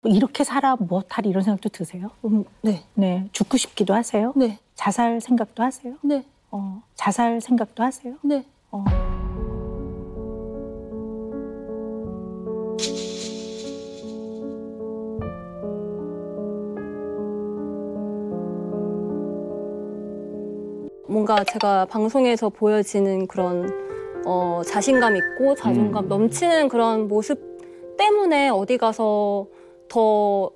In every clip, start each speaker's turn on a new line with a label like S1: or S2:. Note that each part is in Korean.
S1: 이렇게 살아 못할 이런 생각도 드세요?
S2: 네.
S1: 네. 죽고 싶기도 하세요?
S2: 네.
S1: 자살 생각도 하세요?
S2: 네.
S1: 자살 생각도 하세요?
S2: 네. 뭔가 제가 방송에서 보여지는 그런 자신감 있고 자존감 넘치는 그런 모습 때문에 어디 가서 더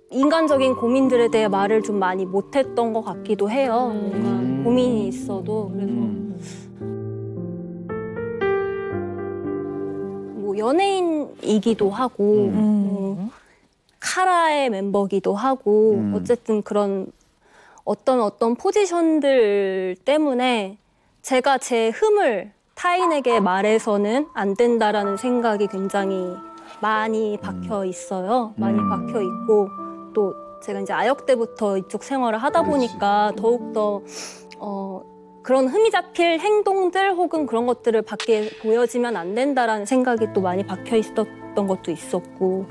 S2: 인간적인 고민들에 대해 말을 좀 많이 못했던 것 같기도 해요. 뭔가 고민이 있어도. 그래서 뭐 연예인이기도 하고 카라의 멤버기도 하고 어쨌든 그런 어떤 포지션들 때문에 제가 제 흠을 타인에게 말해서는 안 된다라는 생각이 굉장히 많이 박혀 있어요. 많이 박혀 있고 또 제가 이제 아역 때부터 이쪽 생활을 하다 보니까 더욱더 그런 흠이 잡힐 행동들 혹은 그런 것들을 밖에 보여지면 안 된다라는 생각이 또 많이 박혀 있었던 것도 있었고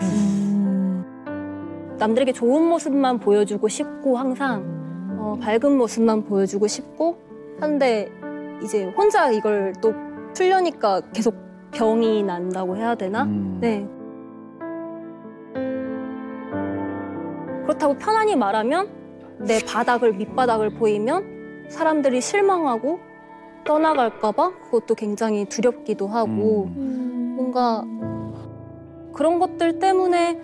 S2: 남들에게 좋은 모습만 보여주고 싶고 항상 밝은 모습만 보여주고 싶고 한데 이제 혼자 이걸 또 풀려니까 계속 병이 난다고 해야 되나? 네. 그렇다고 편안히 말하면 내 밑바닥을 보이면 사람들이 실망하고 떠나갈까 봐 그것도 굉장히 두렵기도 하고 뭔가 그런 것들 때문에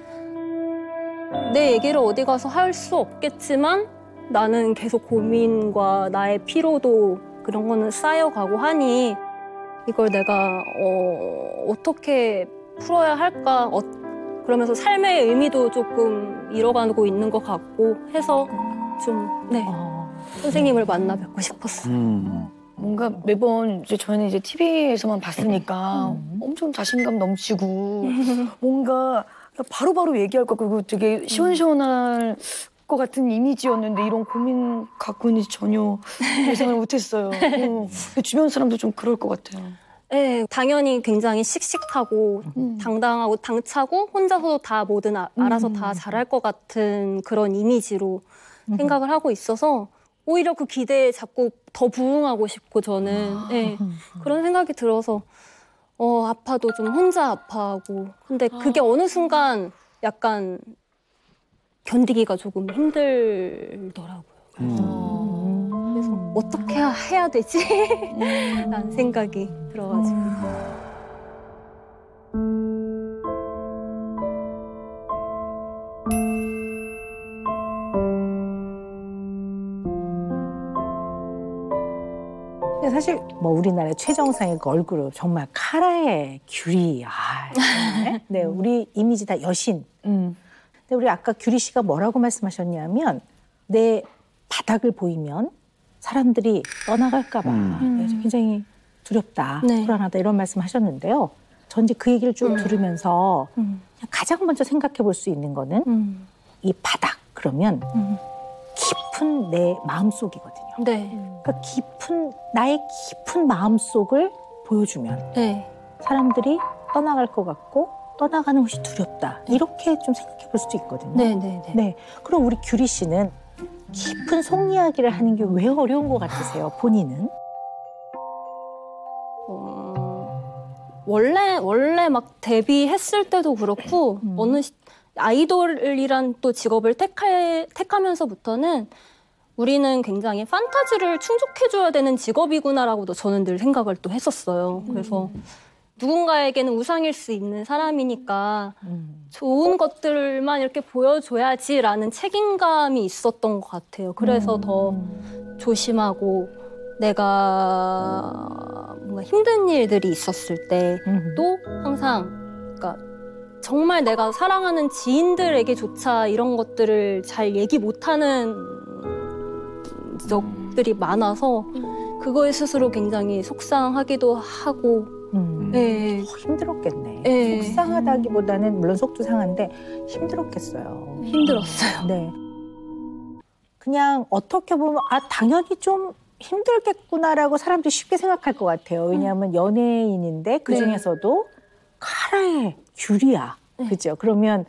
S2: 내 얘기를 어디 가서 할 수 없겠지만 나는 계속 고민과 나의 피로도 그런 거는 쌓여가고 하니 이걸 내가 어떻게 풀어야 할까 그러면서 삶의 의미도 조금 잃어가고 있는 것 같고 해서 좀 선생님을 만나 뵙고 싶었어요.
S3: 뭔가 매번 저희는 이제 TV에서만 봤으니까 엄청 자신감 넘치고 뭔가 바로바로 얘기할 것 같고 되게 시원시원할 것 같은 이미지였는데 이런 고민 갖고 있는지 전혀 예상을 못했어요. 주변 사람도 좀 그럴 것 같아요.
S2: 네, 당연히 굉장히 씩씩하고 당당하고 당차고 혼자서도 다 뭐든 알아서 다 잘할 것 같은 그런 이미지로 생각을 하고 있어서 오히려 그 기대에 자꾸 더 부응하고 싶고 저는 그런 생각이 들어서 아파도 좀 혼자 아파하고 근데 그게 어느 순간 약간 견디기가 조금 힘들더라고요. 그래서 어떻게 해야 되지? 라는 생각이 들어가지고.
S1: 사실 뭐 우리나라의 최정상의 그 얼굴은 정말 카라의 귤이 네, 우리 이미지 다 여신. 근데 우리 아까 규리 씨가 뭐라고 말씀하셨냐면 내 바닥을 보이면 사람들이 떠나갈까 봐 굉장히 두렵다, 불안하다 이런 말씀하셨는데요. 전 이제 그 얘기를 쭉 들으면서 가장 먼저 생각해 볼 수 있는 거는 이 바닥 그러면 깊은 내 마음속이거든요. 그러니까 나의 깊은 마음속을 보여주면 사람들이 떠나갈 것 같고 떠나가는 것이 두렵다. 이렇게 좀 생각해 볼 수도 있거든요. 네. 그럼 우리 규리 씨는 깊은 속 이야기를 하는 게 왜 어려운 것 같으세요? 본인은?
S2: 원래 막 데뷔했을 때도 그렇고 아이돌이란 또 직업을 택하면서부터는 우리는 굉장히 판타지를 충족해줘야 되는 직업이구나라고도 저는 늘 생각을 또 했었어요. 그래서 누군가에게는 우상일 수 있는 사람이니까 좋은 것들만 이렇게 보여줘야지라는 책임감이 있었던 것 같아요. 그래서 더 조심하고 내가 뭔가 힘든 일들이 있었을 때도 항상 그러니까 정말 내가 사랑하는 지인들에게조차 이런 것들을 잘 얘기 못하는 적들이 많아서 그거에 스스로 굉장히 속상하기도 하고
S1: 힘들었겠네. 속상하다기보다는 물론 속도 상한데 힘들었겠어요.
S2: 힘들었어요.
S1: 네. 그냥 어떻게 보면 당연히 좀 힘들겠구나라고 사람들이 쉽게 생각할 것 같아요. 왜냐하면 연예인인데 그중에서도 카라의 귤이야. 그죠? 그러면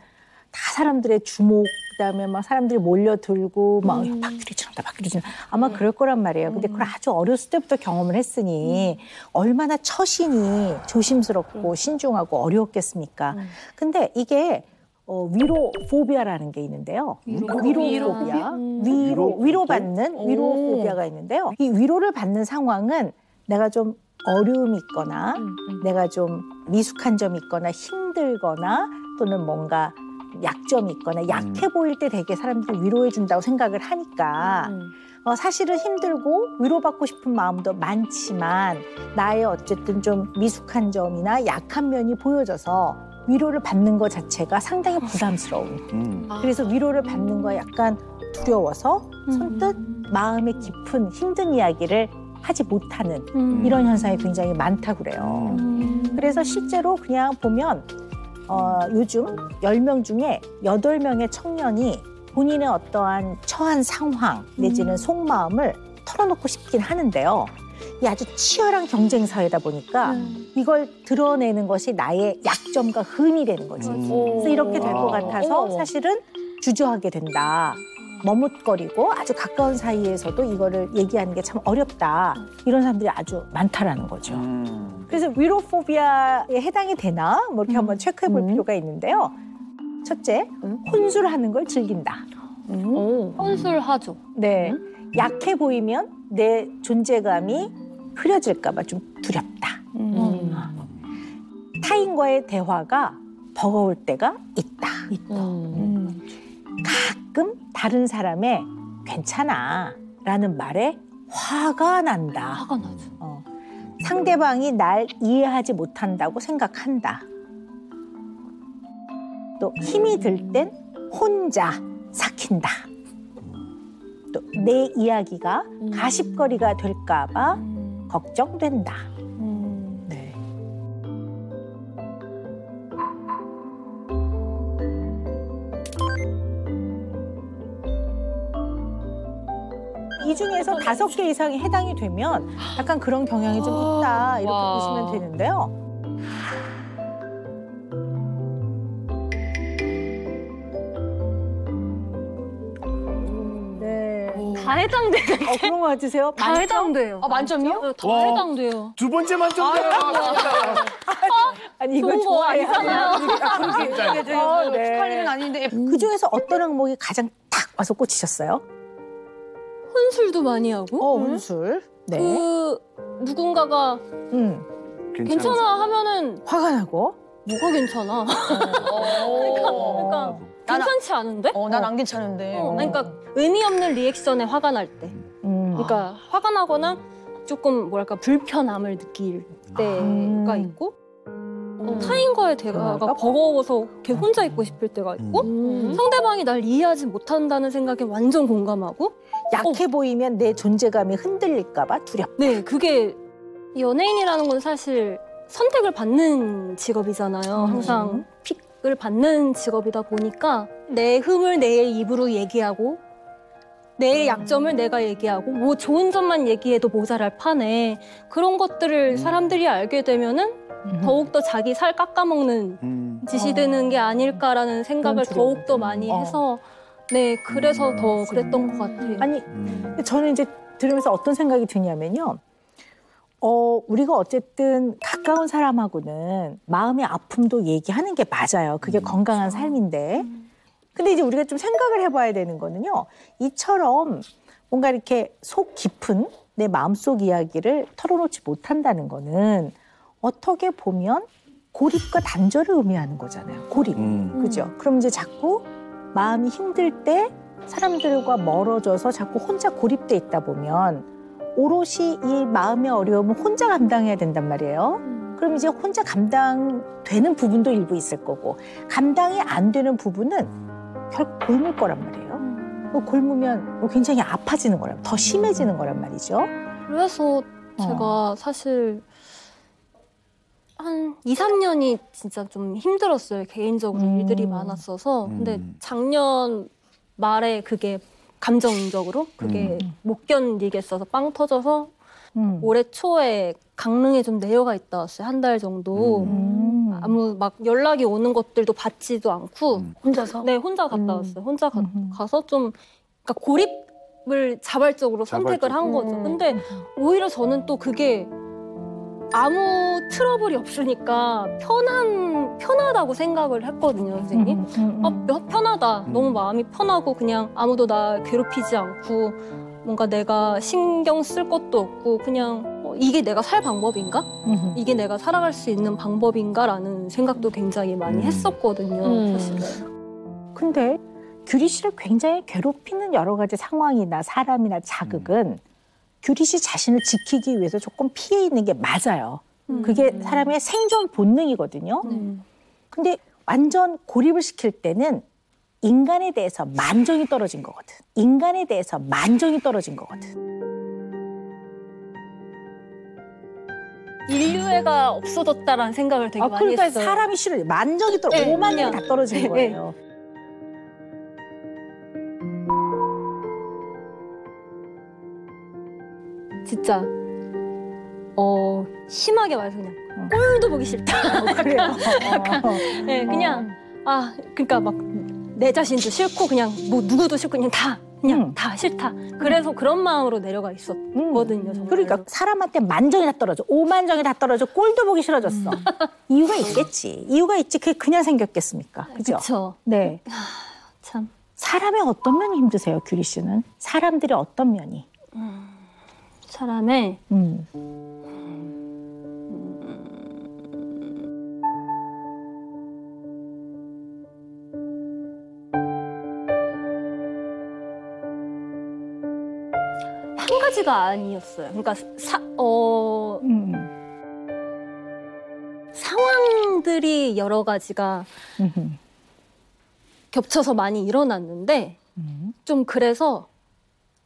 S1: 다 사람들의 주목, 그다음에 막 사람들이 몰려들고 막 박규리 지난다, 박규리 지난다. 아마 그럴 거란 말이에요. 근데 그걸 아주 어렸을 때부터 경험을 했으니 얼마나 처신이 조심스럽고 신중하고 어려웠겠습니까? 근데 이게 위로포비아라는 게 있는데요. 위로포비아. 위로받는 위로포비아가 있는데요. 이 위로를 받는 상황은 내가 좀 어려움이 있거나 내가 좀 미숙한 점이 있거나 힘들거나 또는 뭔가 약점이 있거나 약해 보일 때 되게 사람들이 위로해 준다고 생각을 하니까 사실은 힘들고 위로받고 싶은 마음도 많지만 나의 어쨌든 좀 미숙한 점이나 약한 면이 보여져서 위로를 받는 것 자체가 상당히 부담스러운. 그래서 위로를 받는 거 약간 두려워서 선뜻 마음의 깊은 힘든 이야기를 하지 못하는 이런 현상이 굉장히 많다고 그래요. 그래서 실제로 그냥 보면 요즘 10명 중에 8명의 청년이 본인의 어떠한 처한 상황 내지는 속마음을 털어놓고 싶긴 하는데요. 이 아주 치열한 경쟁 사회다 보니까 이걸 드러내는 것이 나의 약점과 흠이 되는 거지. 그래서 이렇게 될 것 같아서 사실은 주저하게 된다. 머뭇거리고 아주 가까운 사이에서도 이거를 얘기하는 게 참 어렵다. 이런 사람들이 아주 많다라는 거죠. 그래서 위로포비아에 해당이 되나? 뭐 이렇게 한번 체크해 볼 필요가 있는데요. 첫째, 혼술하는 걸 즐긴다.
S2: 혼술하죠.
S1: 네. 약해 보이면 내 존재감이 흐려질까 봐 좀 두렵다. 타인과의 대화가 버거울 때가 있다. 가끔 다른 사람의 괜찮아 라는 말에 화가 난다.
S2: 화가 나죠.
S1: 상대방이 날 이해하지 못한다고 생각한다. 또 힘이 들 땐 혼자 삭힌다. 또 내 이야기가 가십거리가 될까 봐 걱정된다. 네. 이 중에서 5개 이상이 해당이 되면 약간 그런 경향이 좀 있다 이렇게 보시면 되는데요.
S2: 다 해당돼요.
S1: 그런 거 같으세요?
S2: 다 해당돼요.
S3: 만점이요?
S2: 다 해당돼요.
S4: 두 번째 만점이에요.
S1: 아니 이걸
S2: 좋은 거
S1: 좋아해야
S2: 아니잖아요.
S3: 축하할 일은 아닌데.
S1: 그 중에서 어떤 항목이 가장 딱 와서 꽂히셨어요?
S2: 혼술도 많이 하고.
S1: 혼술. 네.
S2: 누군가가 괜찮아 하면은
S1: 화가 나고.
S2: 뭐가 괜찮아? 그러니까 괜찮지 않은데?
S3: 난 안 괜찮은데.
S2: 그러니까 의미 없는 리액션에 화가 날 때. 그러니까 화가 나거나 조금 뭐랄까 불편함을 느낄 때가 있고 타인과의 대화가 버거워서 이렇게 혼자 있고 싶을 때가 있고 상대방이 날 이해하지 못한다는 생각에 완전 공감하고
S1: 약해 보이면 내 존재감이 흔들릴까 봐 두렵다.
S2: 네, 그게 연예인이라는 건 사실 선택을 받는 직업이잖아요. 항상 픽을 받는 직업이다 보니까 내 흠을 내 입으로 얘기하고 내 약점을 내가 얘기하고 뭐 좋은 점만 얘기해도 모자랄 판에 그런 것들을 사람들이 알게 되면은 더욱더 자기 살 깎아먹는 짓이 되는 게 아닐까라는 생각을 더욱더 많이 해서 네, 그래서 더 그랬던 것 같아요.
S1: 아니, 저는 이제 들으면서 어떤 생각이 드냐면요. 우리가 어쨌든 가까운 사람하고는 마음의 아픔도 얘기하는 게 맞아요. 그게 건강한 삶인데. 근데 이제 우리가 좀 생각을 해봐야 되는 거는요. 이처럼 뭔가 이렇게 속 깊은 내 마음속 이야기를 털어놓지 못한다는 거는 어떻게 보면 고립과 단절을 의미하는 거잖아요. 고립. 그죠? 그럼 이제 자꾸 마음이 힘들 때 사람들과 멀어져서 자꾸 혼자 고립돼 있다 보면 오롯이 이 마음의 어려움을 혼자 감당해야 된단 말이에요. 그럼 이제 혼자 감당되는 부분도 일부 있을 거고 감당이 안 되는 부분은 결국 곪을 거란 말이에요. 곪으면 굉장히 아파지는 거란 말이에요. 더 심해지는 거란 말이죠.
S2: 그래서 제가 사실 한 2, 3년이 진짜 좀 힘들었어요. 개인적으로 일들이 많았어서. 근데 작년 말에 그게 감정적으로 그게 못 견디겠어서 빵 터져서 올해 초에 강릉에 좀 내려가 있다 왔어요. 한 달 정도. 아무 막 연락이 오는 것들도 받지도 않고
S3: 혼자서?
S2: 네, 혼자 갔다 왔어요. 혼자 가서 좀 그러니까 고립을 자발적으로 선택을 한 거죠. 근데 오히려 저는 또 그게 아무 트러블이 없으니까 편하다고 생각을 했거든요, 선생님. 편하다. 너무 마음이 편하고 그냥 아무도 나 괴롭히지 않고 뭔가 내가 신경 쓸 것도 없고 그냥 이게 내가 살 방법인가? 이게 내가 살아갈 수 있는 방법인가라는 생각도 굉장히 많이 했었거든요, 사실은.
S1: 근데 규리 씨를 굉장히 괴롭히는 여러 가지 상황이나 사람이나 자극은 규리 씨 자신을 지키기 위해서 조금 피해 있는 게 맞아요. 그게 사람의 생존 본능이거든요. 근데 완전 고립을 시킬 때는 인간에 대해서 만정이 떨어진 거거든. 인간에 대해서 만정이 떨어진 거거든.
S2: 인류애가 없어졌다라는 생각을 되게 많이
S1: 그러니까
S2: 했어요.
S1: 사람이 싫어요. 만정이 떨어져.
S2: 네,
S1: 오만정이
S2: 그냥.
S1: 다 떨어진 거예요.
S2: 진짜 심하게 말해서 그냥 꼴도 보기 싫다.
S1: 그래요.
S2: 네, 그냥 그러니까 막 내 자신도 싫고 그냥 뭐 누구도 싫고 그냥 다 싫다. 그래서 그런 마음으로 내려가 있었거든요. 정말로.
S1: 그러니까 사람한테 만정이 다 떨어져. 오만정이 다 떨어져. 꼴도 보기 싫어졌어. 이유가 있겠지. 이유가 있지. 그게 그냥 생겼겠습니까? 그죠?
S2: 그렇죠.
S1: 네.
S2: 참.
S1: 사람의 어떤 면이 힘드세요, 규리 씨는? 사람들의 어떤 면이?
S2: 사람의 한 가지가 아니었어요. 그러니까 상황들이 여러 가지가 겹쳐서 많이 일어났는데 좀 그래서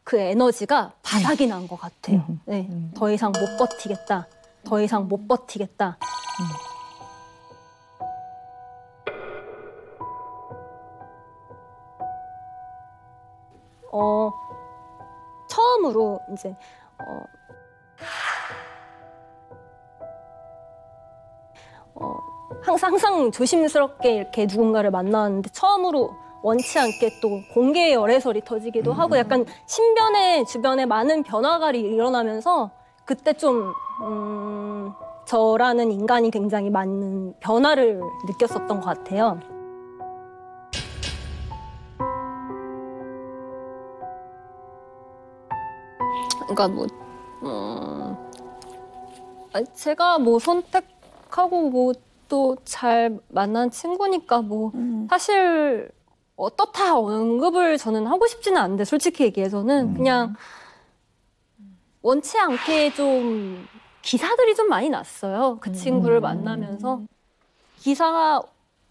S2: 그 에너지가 바닥이 난 것 같아요. 네, 더 이상 못 버티겠다. 더 이상 못 버티겠다. 처음으로 이제 항상 조심스럽게 이렇게 누군가를 만나는데 처음으로 원치 않게 또 공개 열애설이 터지기도 하고 약간 신변의 주변에 많은 변화가 일어나면서 그때 좀 저라는 인간이 굉장히 많은 변화를 느꼈었던 것 같아요. 그러니까 제가 선택하고 또 잘 만난 친구니까 사실 어떻다 언급을 저는 하고 싶지는 않은데 솔직히 얘기해서는 그냥 원치 않게 좀 기사들이 좀 많이 났어요. 그 친구를 만나면서 기사가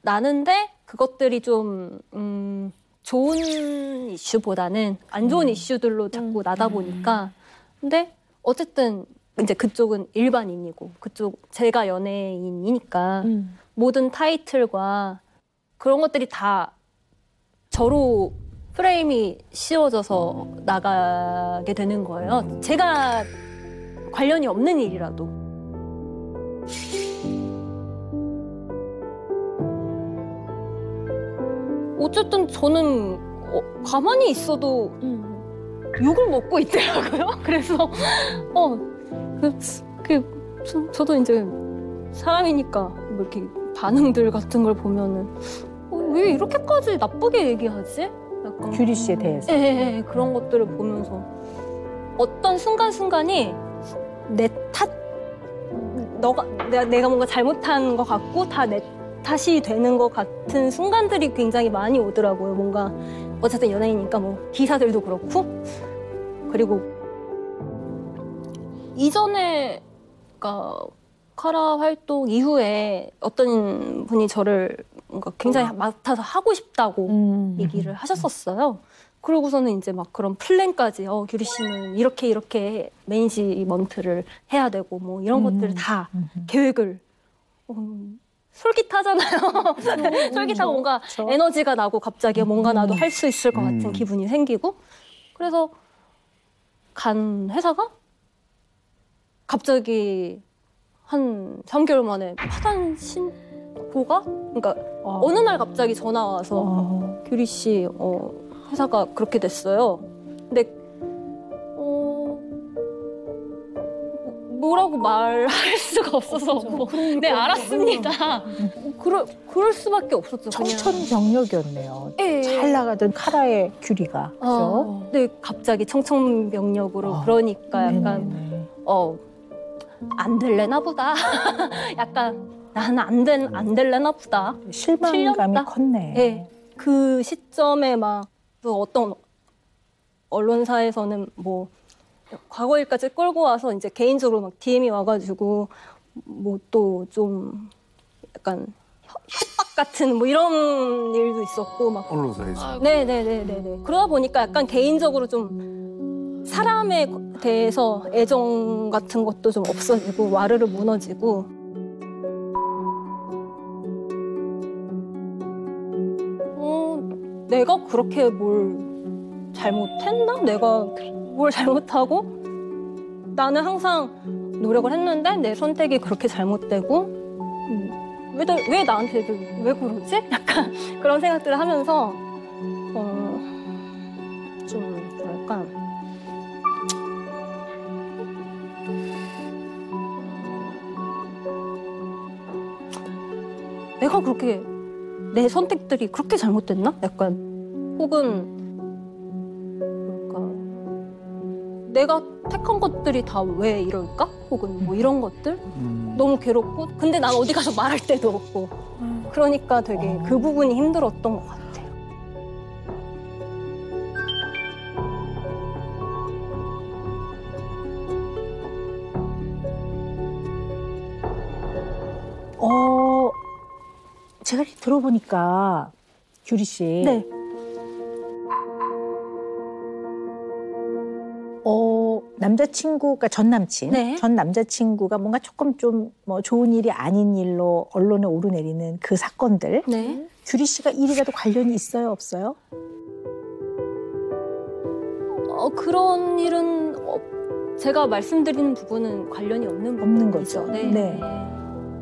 S2: 나는데 그것들이 좀 좋은 이슈보다는 안 좋은 이슈들로 자꾸 나다 보니까 근데 어쨌든 이제 그쪽은 일반인이고 그쪽 제가 연예인이니까 모든 타이틀과 그런 것들이 다 저로 프레임이 씌워져서 나가게 되는 거예요. 제가 관련이 없는 일이라도. 어쨌든 저는 가만히 있어도 욕을 먹고 있더라고요. 그래서 저도 이제 사람이니까 뭐 이렇게 반응들 같은 걸 보면은 왜 이렇게까지 나쁘게 얘기하지? 약간
S1: 규리 씨에 대해서.
S2: 네, 그런 것들을 보면서 어떤 순간순간이 내 탓, 내가 뭔가 잘못한 것 같고 다 내 탓이 되는 것 같은 순간들이 굉장히 많이 오더라고요. 뭔가 어쨌든 연예인이니까 기사들도 그렇고 그리고 이전에 그러니까 카라 활동 이후에 어떤 분이 저를 뭔가 굉장히 맡아서 하고 싶다고 얘기를 하셨었어요. 그러고서는 이제 막 그런 플랜까지 규리 씨는 이렇게 매니지먼트를 해야 되고 이런 것들을 다 계획을 솔깃하잖아요. 솔깃하고 뭔가 에너지가 나고 갑자기 뭔가 나도 할 수 있을 것 같은 기분이 생기고 그래서 간 회사가 갑자기 한 3개월 만에 파산 알고 가? 그러니까 어느 날 갑자기 전화 와서 규리 씨 회사가 그렇게 됐어요. 근데 뭐라고 말할 수가 없어서 네 알았습니다. 그럴 수밖에 없었죠.
S1: 청천벽력이었네요.
S2: 예,
S1: 잘 나가던 카라의 규리가. 그렇죠?
S2: 네 갑자기 청천벽력으로 그러니까 약간
S1: 네네네.
S2: 안 될래나 보다. 약간 나는 안 될래나 보다.
S1: 실망감이
S2: 틀렸다.
S1: 컸네.
S2: 네. 그 시점에 막 그 어떤 언론사에서는 뭐 과거 일까지 끌고 와서 이제 개인적으로 막 DM이 와가지고 뭐 또 좀 약간 협박 같은 뭐 이런 일도 있었고 막
S4: 언론사에서.
S2: 네네네네네. 그러다 보니까 약간 개인적으로 좀 사람에 대해서 애정 같은 것도 좀 없어지고 와르르 무너지고. 내가 그렇게 뭘 잘못했나? 내가 뭘 잘못하고? 나는 항상 노력을 했는데 내 선택이 그렇게 잘못되고 왜 나한테 왜 그러지? 약간 그런 생각들을 하면서 좀 뭐랄까 내가 그렇게 내 선택들이 그렇게 잘못됐나? 약간 혹은 뭐랄까 내가 택한 것들이 다 왜 이럴까? 혹은 뭐 이런 것들? 너무 괴롭고 근데 난 어디 가서 말할 데도 없고 그러니까 되게 그 부분이 힘들었던 것 같아요.
S1: 제가 이렇게 들어보니까 규리 씨.
S2: 네.
S1: 남자친구가 전 남친,
S2: 네.
S1: 전 남자친구가 뭔가 조금 좀 뭐 좋은 일이 아닌 일로 언론에 오르내리는 그 사건들.
S2: 네.
S1: 규리 씨가 일이라도 관련이 있어요, 없어요?
S2: 그런 일은 제가 말씀드리는 부분은 관련이 없는
S1: 거죠.
S2: 네.
S1: 네.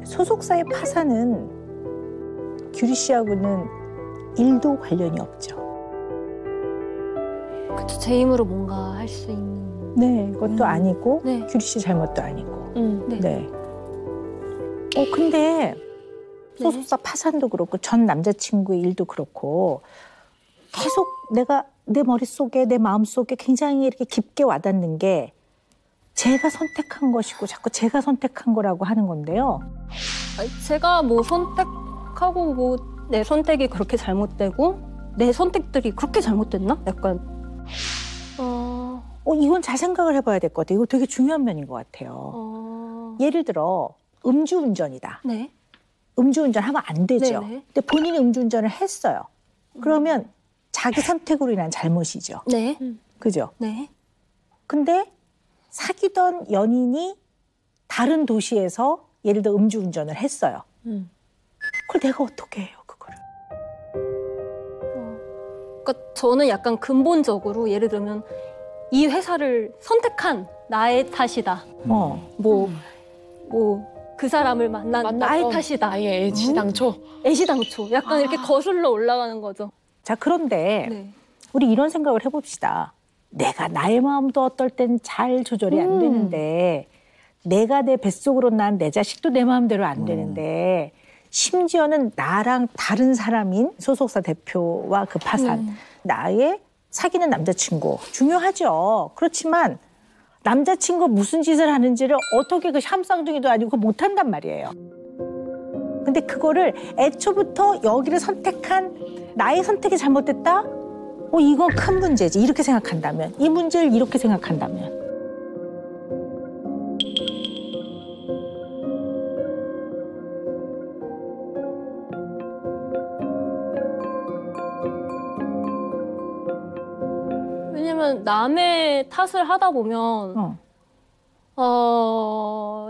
S1: 소속사의 파산은 규리 씨하고는 일도 관련이 없죠.
S2: 그쵸, 제 힘으로 뭔가 할 수 있는.
S1: 네, 그것도 아니고
S2: 네.
S1: 규리 씨 잘못도 아니고.
S2: 네.
S1: 네. 근데 소속사 파산도 그렇고 전 남자친구의 일도 그렇고 계속 내가 내 머릿속에 내 마음속에 굉장히 이렇게 깊게 와닿는 게 제가 선택한 것이고 자꾸 제가 선택한 거라고 하는 건데요.
S2: 제가 뭐 선택하고 뭐 내 선택이 그렇게 잘못되고 내 선택들이 그렇게 잘못됐나? 약간
S1: 이건 잘 생각을 해봐야 될 것 같아요. 이거 되게 중요한 면인 것 같아요. 예를 들어 음주운전이다.
S2: 네.
S1: 음주운전하면 안 되죠.
S2: 네네.
S1: 근데 본인이 음주운전을 했어요. 그러면 자기 선택으로 인한 잘못이죠.
S2: 네.
S1: 그죠?
S2: 네.
S1: 근데 사귀던 연인이 다른 도시에서 예를 들어 음주운전을 했어요. 그걸 내가 어떻게 해요, 그거를?
S2: 그러니까 저는 약간 근본적으로 예를 들면 이 회사를 선택한 나의 탓이다. 그 사람을 만난 나의 탓이다.
S3: 아예 애시당초.
S2: 애시당초. 약간 이렇게 거슬러 올라가는 거죠.
S1: 자, 그런데
S2: 네.
S1: 우리 이런 생각을 해봅시다. 내가 나의 마음도 어떨 땐 잘 조절이 안 되는데 내가 내 뱃속으로 난 내 자식도 내 마음대로 안 되는데 심지어는 나랑 다른 사람인 소속사 대표와 그 파산, 나의 사귀는 남자친구 중요하죠. 그렇지만 남자친구가 무슨 짓을 하는지를 어떻게 그 샴쌍둥이도 아니고 못한단 말이에요. 근데 그거를 애초부터 여기를 선택한 나의 선택이 잘못됐다? 이건 큰 문제지. 이렇게 생각한다면. 이 문제를 이렇게 생각한다면.
S2: 왜냐면 남의 탓을 하다 보면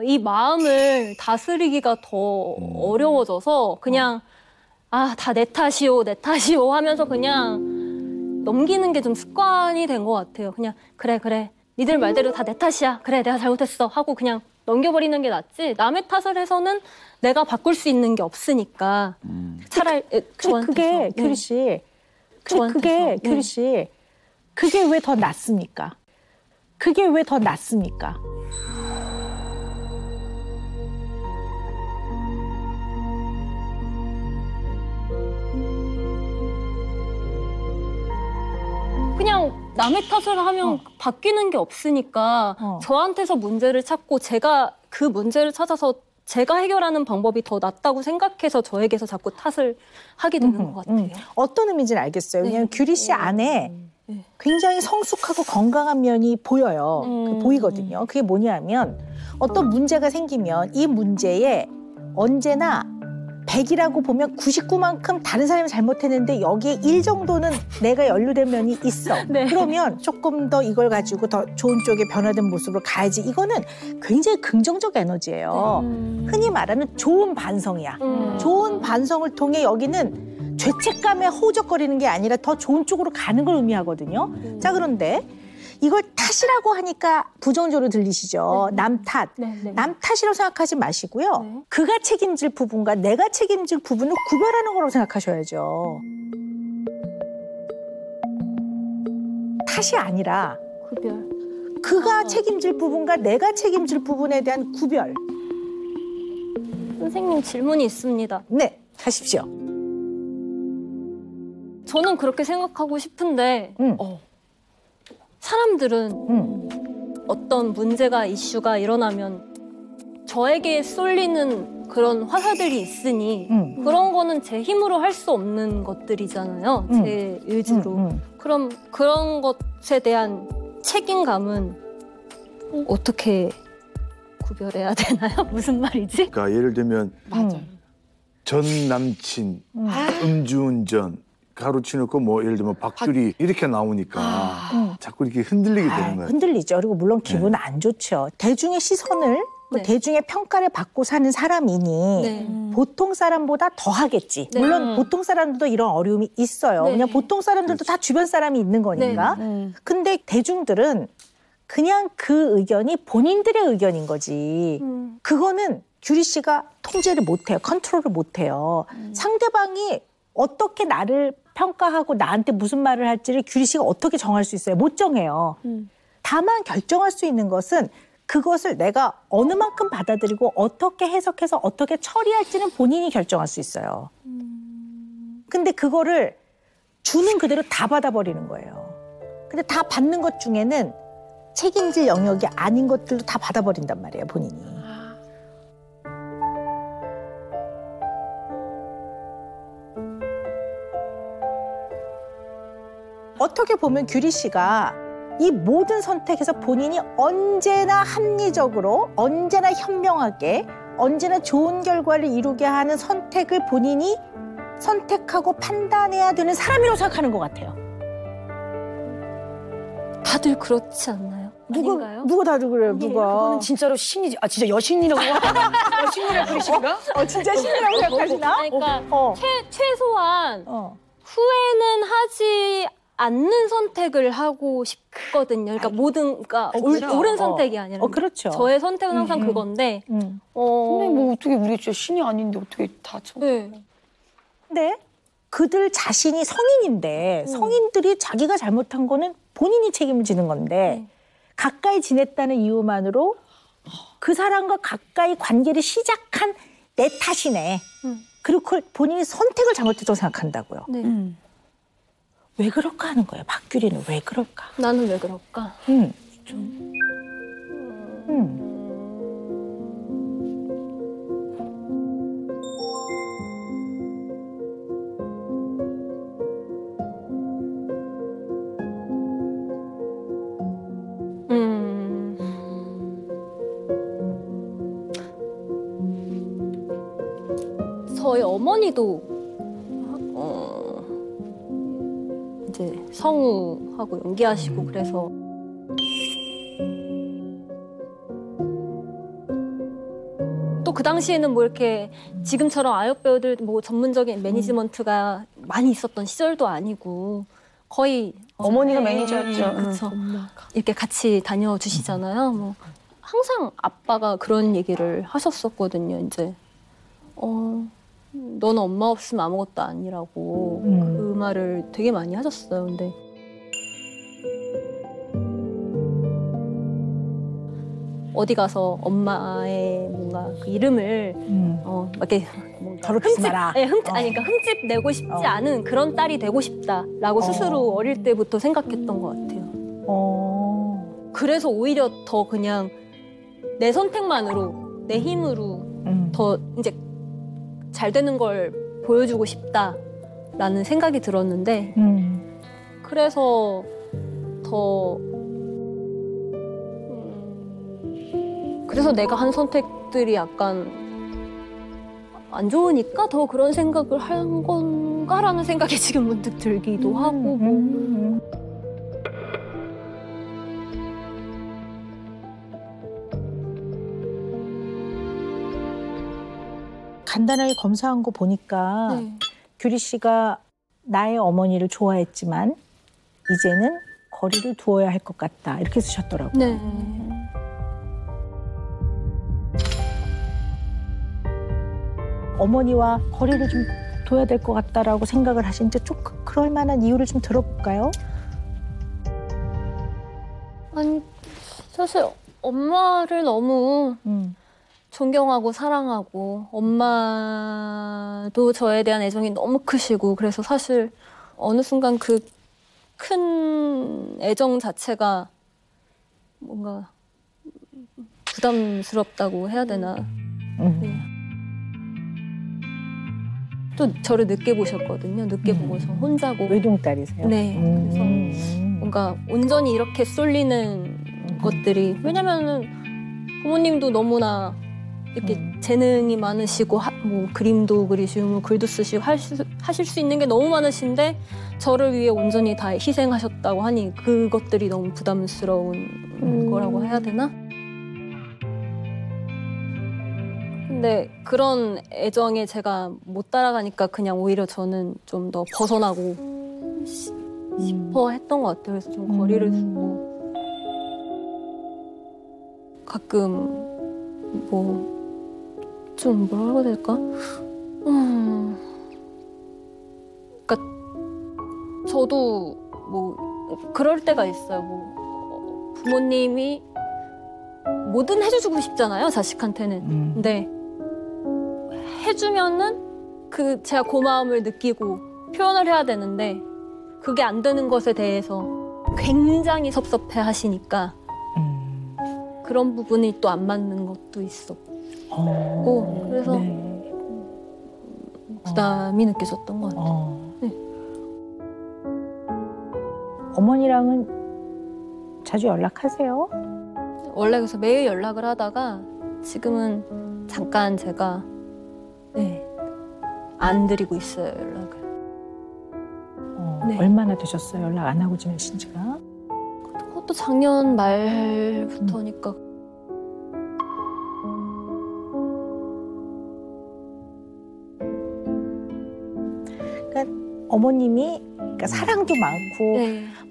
S2: 이 마음을 다스리기가 더 어려워져서 그냥 다 내 탓이오 하면서 그냥 넘기는 게 좀 습관이 된 것 같아요. 그냥 그래 니들 말대로 다 내 탓이야. 그래 내가 잘못했어 하고 그냥 넘겨버리는 게 낫지. 남의 탓을 해서는 내가 바꿀 수 있는 게 없으니까. 차라리
S1: 그게 규리 씨, 그게 규리 씨, 그게 왜 더 낫습니까? 그게 왜 더 낫습니까?
S2: 그냥 남의 탓을 하면 바뀌는 게 없으니까 저한테서 문제를 찾고 제가 그 문제를 찾아서 제가 해결하는 방법이 더 낫다고 생각해서 저에게서 자꾸 탓을 하게 되는 것 같아요.
S1: 어떤 의미인지는 알겠어요. 왜냐하면 규리 씨 안에 굉장히 성숙하고 건강한 면이 보여요. 보이거든요. 그게 뭐냐면 어떤 문제가 생기면 이 문제에 언제나 100이라고 보면 99만큼 다른 사람이 잘못했는데 여기에 1 정도는 내가 연루된 면이 있어.
S2: 네.
S1: 그러면 조금 더 이걸 가지고 더 좋은 쪽에 변화된 모습으로 가야지. 이거는 굉장히 긍정적 에너지예요. 흔히 말하는 좋은 반성이야. 좋은 반성을 통해 여기는 죄책감에 허우적거리는 게 아니라 더 좋은 쪽으로 가는 걸 의미하거든요. 자, 그런데 이걸 탓이라고 하니까 부정적으로 들리시죠. 남 탓. 남 탓이라고 생각하지 마시고요. 그가 책임질 부분과 내가 책임질 부분을 구별하는 거라고 생각하셔야죠. 탓이 아니라
S2: 구별.
S1: 그가 책임질 부분과 내가 책임질 부분에 대한 구별.
S2: 선생님 질문이 있습니다.
S1: 네, 하십시오.
S2: 저는 그렇게 생각하고 싶은데 사람들은 어떤 문제가 이슈가 일어나면 저에게 쏠리는 그런 화살들이 있으니 그런 거는 제 힘으로 할 수 없는 것들이잖아요. 제 의지로. 그럼 그런 것에 대한 책임감은 어떻게 구별해야 되나요? 무슨 말이지?
S4: 그러니까 예를 들면
S3: 맞아요.
S4: 전 남친, 음주운전 가로치놓고 뭐 예를 들면 박규리 이렇게 나오니까 자꾸 이렇게 흔들리게 되는 거예요.
S1: 흔들리죠. 그리고 물론 기분은 안 좋죠. 대중의 시선을 대중의 평가를 받고 사는 사람이니 보통 사람보다 더 하겠지. 물론 보통 사람들도 이런 어려움이 있어요. 그냥 보통 사람들도 다 주변 사람이 있는 거니까. 근데 대중들은 그냥 그 의견이 본인들의 의견인 거지. 그거는 규리 씨가 통제를 못해요. 컨트롤을 못해요. 상대방이 어떻게 나를 평가하고 나한테 무슨 말을 할지를 규리 씨가 어떻게 정할 수 있어요? 못 정해요. 다만 결정할 수 있는 것은 그것을 내가 어느 만큼 받아들이고 어떻게 해석해서 어떻게 처리할지는 본인이 결정할 수 있어요. 근데 그거를 주는 그대로 다 받아버리는 거예요. 근데 다 받는 것 중에는 책임질 영역이 아닌 것들도 다 받아버린단 말이에요, 본인이. 어떻게 보면 규리 씨가 이 모든 선택에서 본인이 언제나 합리적으로, 언제나 현명하게, 언제나 좋은 결과를 이루게 하는 선택을 본인이 선택하고 판단해야 되는 사람이라고 생각하는 것 같아요.
S2: 다들 그렇지 않나요? 아닌가요?
S1: 누가 다들 그래요, 누가.
S3: 그거는 진짜로 신이지. 아, 진짜 여신이라고 여신이라고 규리 씨가?
S1: 진짜 신이라고 생각하시나?
S2: 그러니까 최소한 후회는 하지 않는 선택을 하고 싶거든요. 그러니까 그러니까 옳은 선택이 아니라.
S1: 그렇죠.
S2: 저의 선택은 항상 그건데.
S3: 근데 뭐 어떻게 우리 진짜 신이 아닌데 어떻게 다 쳐?
S2: 네.
S1: 근데 그들 자신이 성인인데 성인들이 자기가 잘못한 거는 본인이 책임을 지는 건데 가까이 지냈다는 이유만으로 그 사람과 가까이 관계를 시작한 내 탓이네. 그리고 그걸 본인이 선택을 잘못했다고 생각한다고요.
S2: 네.
S1: 왜 그럴까 하는 거예요. 박규리는 왜 그럴까?
S2: 나는 왜 그럴까? 저희 어머니도 이제 성우하고 연기하시고 그래서 또 그 당시에는 뭐 이렇게 지금처럼 아역 배우들 뭐 전문적인 매니지먼트가 많이 있었던 시절도 아니고 거의
S3: 어머니가 매니저였죠.
S2: 그렇죠. 이렇게 같이 다녀주시잖아요. 뭐 항상 아빠가 그런 얘기를 하셨었거든요. 이제 너는 엄마 없으면 아무것도 아니라고 그 말을 되게 많이 하셨어요. 근데 어디 가서 엄마의 뭔가 그 이름을 막 이렇게
S1: 더럽히지 마라.
S2: 아니, 그러니까 흠집 내고 싶지 않은 그런 딸이 되고 싶다라고 스스로 어릴 때부터 생각했던 것 같아요. 그래서 오히려 더 그냥 내 선택만으로, 내 힘으로 더 이제 잘 되는 걸 보여주고 싶다라는 생각이 들었는데 그래서 더 그래서 내가 한 선택들이 약간 안 좋으니까 더 그런 생각을 한 건가라는 생각이 지금 문득 들기도 하고
S1: 간단하게 검사한 거 보니까
S2: 네.
S1: 규리 씨가 나의 어머니를 좋아했지만 이제는 거리를 두어야 할 것 같다 이렇게 쓰셨더라고요.
S2: 네.
S1: 어머니와 거리를 좀 둬야 될 것 같다라고 생각을 하시는데 좀 그럴 만한 이유를 좀 들어볼까요?
S2: 아니 사실 엄마를 너무 존경하고 사랑하고 엄마도 저에 대한 애정이 너무 크시고 그래서 사실 어느 순간 그 큰 애정 자체가 뭔가 부담스럽다고 해야 되나. 네. 또 저를 늦게 보셨거든요. 늦게 보고서 혼자고.
S1: 외동딸이세요?
S2: 네. 그래서 뭔가 온전히 이렇게 쏠리는 것들이 왜냐면은 부모님도 너무나 이렇게 재능이 많으시고 뭐 그림도 그리시고 뭐 글도 쓰시고 하실 수 있는 게 너무 많으신데 저를 위해 온전히 다 희생하셨다고 하니 그것들이 너무 부담스러운 거라고 해야 되나? 근데 그런 애정에 제가 못 따라가니까 그냥 오히려 저는 좀 더 벗어나고 싶어 했던 것 같아요. 그래서 좀 거리를 두고 가끔 뭐 좀 뭐라고 해야 될까? 그러니까 저도 뭐 그럴 때가 있어요. 뭐 부모님이 뭐든 해주고 싶잖아요, 자식한테는. 근데 해주면은 그 제가 고마움을 느끼고 표현을 해야 되는데 그게 안 되는 것에 대해서 굉장히 섭섭해 하시니까 그런 부분이 또 안 맞는 것도 있었고 그래서
S1: 네.
S2: 부담이 느껴졌던 것 같아요. 네.
S1: 어머니랑은 자주 연락하세요?
S2: 원래 그래서 매일 연락을 하다가 지금은 잠깐 제가 안 드리고 있어요, 연락을. 네.
S1: 얼마나 되셨어요? 연락 안 하고 지내신 지가?
S2: 그것도 작년 말부터니까.
S1: 어머님이 그러니까 사랑도 많고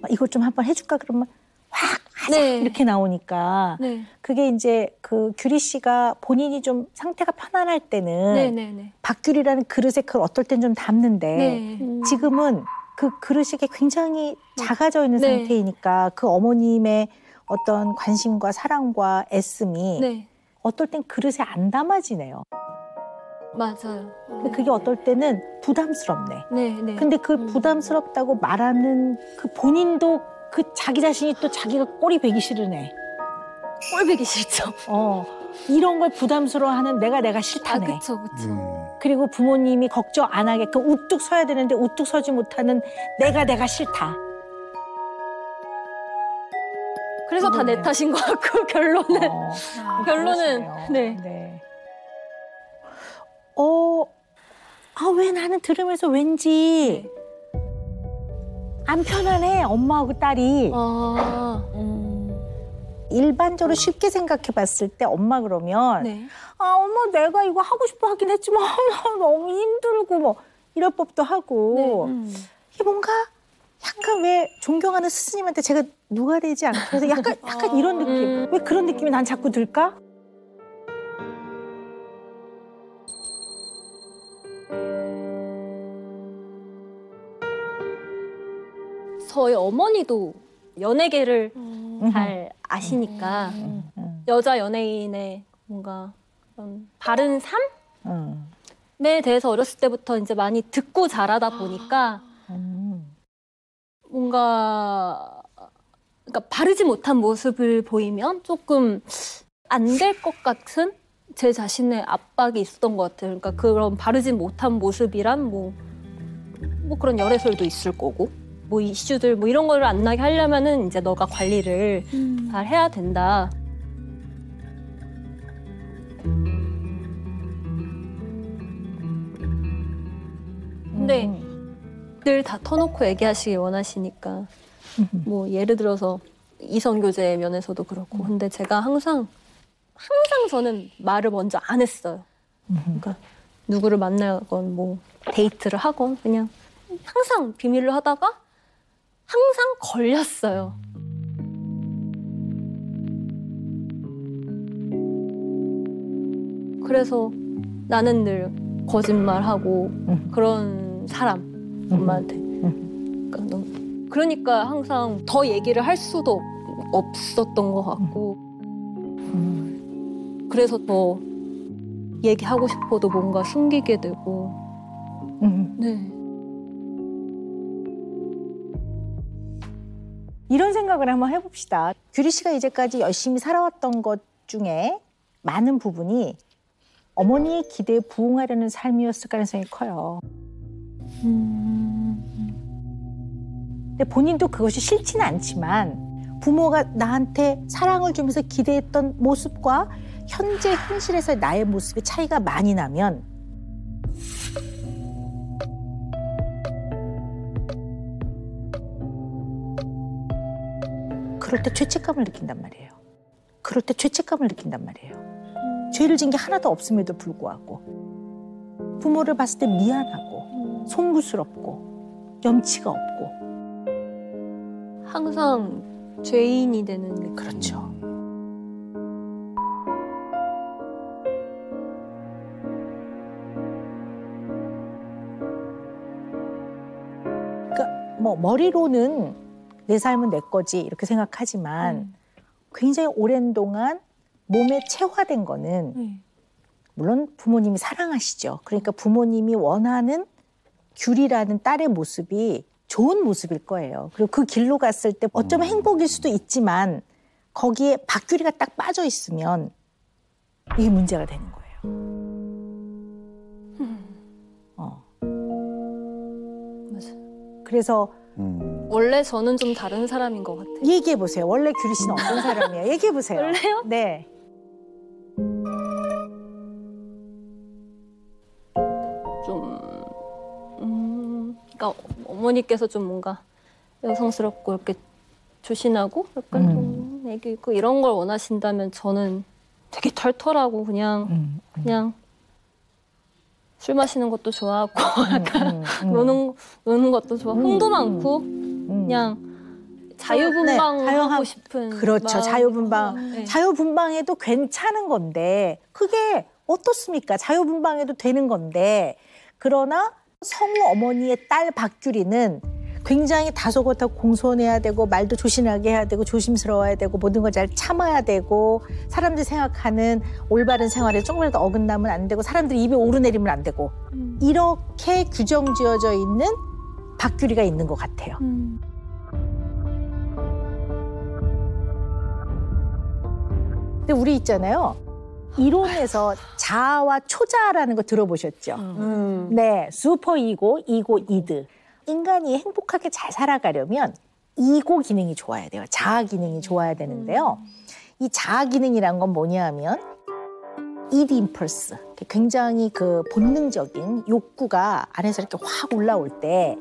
S1: 막 이걸 좀 한번 해줄까 그러면 확 하자 이렇게 나오니까 그게 이제 그 규리 씨가 본인이 좀 상태가 편안할 때는 박규리라는 그릇에 그걸 어떨 땐 좀 담는데 지금은 그 그릇이 굉장히 작아져 있는 상태이니까 그 어머님의 어떤 관심과 사랑과 애씀이 어떨 땐 그릇에 안 담아지네요.
S2: 맞아요.
S1: 근데 그게 어떨 때는 부담스럽네. 근데 그 부담스럽다고 말하는 그 본인도 그 자기 자신이 또 자기가 꼴이 배기 싫으네.
S2: 꼴 배기 싫죠.
S1: 이런 걸 부담스러워하는 내가 싫다네.
S2: 그쵸.
S1: 그리고 부모님이 걱정 안 하게끔 우뚝 서야 되는데 우뚝 서지 못하는 내가 싫다.
S2: 그래서 다 내 탓인 것 같고 결론은
S1: 왜 나는 들으면서 왠지 안 편안해, 엄마하고 딸이. 일반적으로 쉽게 생각해 봤을 때 엄마 그러면 엄마 내가 이거 하고 싶어 하긴 했지만 너무 힘들고 뭐 이럴 법도 하고 이게 뭔가 약간 왜 존경하는 스승님한테 제가 누가 되지 않고 그래서 약간 이런 느낌. 왜 그런 느낌이 난 자꾸 들까?
S2: 저희 어머니도 연예계를 잘 아시니까 여자 연예인의 뭔가 그런 바른 삶에 대해서 어렸을 때부터 이제 많이 듣고 자라다 보니까 뭔가 그러니까 바르지 못한 모습을 보이면 조금 안 될 것 같은 제 자신의 압박이 있었던 것 같아요. 그러니까 그런 바르지 못한 모습이란 뭐 그런 열애설도 있을 거고 뭐 이슈들 뭐 이런 거를 안 나게 하려면은 이제 너가 관리를 잘 해야 된다. 근데 늘 다 터놓고 얘기하시길 원하시니까 뭐 예를 들어서 이성교제 면에서도 그렇고 근데 제가 항상 저는 말을 먼저 안 했어요. 그러니까 누구를 만나건 뭐 데이트를 하건 그냥 항상 비밀로 하다가 항상 걸렸어요. 그래서 나는 늘 거짓말하고 그런 사람 엄마한테. 그러니까 항상 더 얘기를 할 수도 없었던 것 같고 그래서 더 얘기하고 싶어도 뭔가 숨기게 되고 네.
S1: 이런 생각을 한번 해봅시다. 규리 씨가 이제까지 열심히 살아왔던 것 중에 많은 부분이 어머니의 기대에 부응하려는 삶이었을 가능성이 커요. 근데 본인도 그것이 싫지는 않지만 부모가 나한테 사랑을 주면서 기대했던 모습과 현재 현실에서의 나의 모습의 차이가 많이 나면 그럴 때 죄책감을 느낀단 말이에요. 죄를 진 게 하나도 없음에도 불구하고 부모를 봤을 때 미안하고 송구스럽고 염치가 없고
S2: 항상 죄인이 되는 느낌.
S1: 그렇죠. 그러니까 뭐 머리로는 내 삶은 내 거지 이렇게 생각하지만 굉장히 오랜 동안 몸에 체화된 거는 물론 부모님이 사랑하시죠. 그러니까 부모님이 원하는 규리라는 딸의 모습이 좋은 모습일 거예요. 그리고 그 길로 갔을 때 어쩌면 행복일 수도 있지만 거기에 박규리가 딱 빠져 있으면 이게 문제가 되는 거예요.
S2: 맞아.
S1: 그래서
S2: 원래 저는 좀 다른 사람인 것 같아요.
S1: 얘기해 보세요. 원래 규리 씨는 어떤 사람이에요? 얘기해 보세요.
S2: 원래요?
S1: 네.
S2: 그러니까 어머니께서 좀 뭔가 여성스럽고 이렇게 조신하고 약간 좀 애교 있고 이런 걸 원하신다면 저는 되게 털털하고 그냥 술 마시는 것도 좋아하고 약간 노는 것도 좋아. 흥도 많고 그냥 자유분방하고 싶은
S1: 그렇죠. 자유분방.
S2: 네.
S1: 자유분방해도 괜찮은 건데 그게 어떻습니까? 자유분방해도 되는 건데 그러나 성우 어머니의 딸 박규리는 굉장히 다소곳하고 공손해야 되고 말도 조신하게 해야 되고 조심스러워야 되고 모든 걸 잘 참아야 되고 사람들이 생각하는 올바른 생활에 조금이라도 어긋나면 안 되고 사람들이 입에 오르내리면 안 되고 이렇게 규정 지어져 있는 박규리가 있는 것 같아요. 근데 우리 있잖아요. 이론에서 자아와 초자아라는 거 들어보셨죠? 네, 슈퍼이고, 이고, 이드. 인간이 행복하게 잘 살아가려면 이고 기능이 좋아야 돼요. 자아 기능이 좋아야 되는데요. 이 자아 기능이란 건 뭐냐 하면 이드 임펄스, 굉장히 그 본능적인 욕구가 안에서 이렇게 확 올라올 때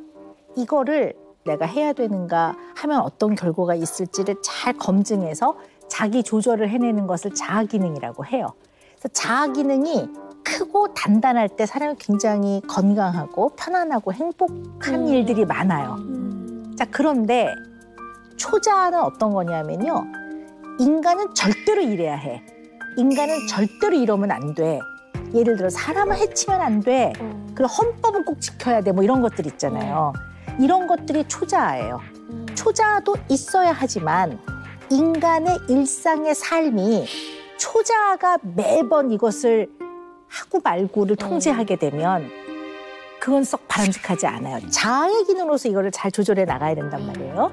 S1: 이거를 내가 해야 되는가 하면 어떤 결과가 있을지를 잘 검증해서 자기 조절을 해내는 것을 자아 기능이라고 해요. 그래서 자아 기능이 크고 단단할 때 사람이 굉장히 건강하고 편안하고 행복한 일들이 많아요. 자, 자, 그런데 초자는 어떤 거냐면요. 인간은 절대로 이래야 해. 인간은 절대로 이러면 안 돼. 예를 들어 사람을 해치면 안 돼. 그리고 헌법은 꼭 지켜야 돼. 뭐 이런 것들 있잖아요. 이런 것들이 초자예요. 초자도 있어야 하지만 인간의 일상의 삶이 초자가 매번 이것을 하고 말고를 통제하게 되면 그건 썩 바람직하지 않아요. 자아의 기능으로서 이거를 잘 조절해 나가야 된단 말이에요.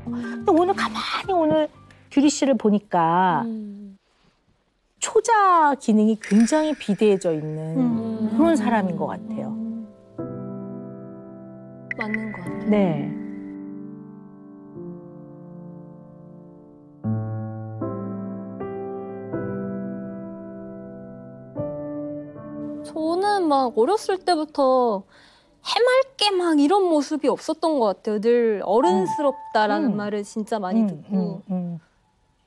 S1: 근데 오늘 가만히 오늘 규리 씨를 보니까 초자 기능이 굉장히 비대해져 있는 그런 사람인 것 같아요.
S2: 맞는 것 같아요.
S1: 네.
S2: 저는 막 어렸을 때부터 해맑게 막 이런 모습이 없었던 것 같아요. 늘 어른스럽다라는 말을 진짜 많이 듣고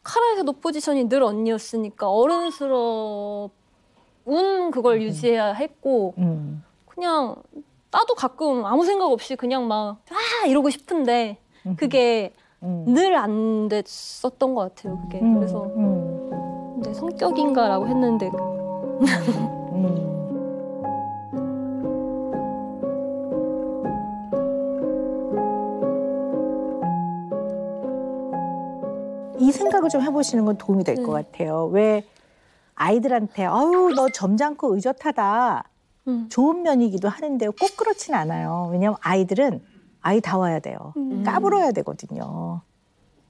S2: 카라에서도 포지션이 늘 언니였으니까 어른스러운 그걸 유지해야 했고 그냥 나도 가끔 아무 생각 없이 그냥 막 이러고 싶은데 그게 늘 안 됐었던 것 같아요. 그게 그래서 내 성격인가라고 했는데
S1: 이 생각을 좀 해보시는 건 도움이 될 것 같아요. 왜 아이들한테 아유 너 점잖고 의젓하다 좋은 면이기도 하는데요. 꼭 그렇진 않아요. 왜냐하면 아이들은 아이다워야 돼요. 까불어야 되거든요.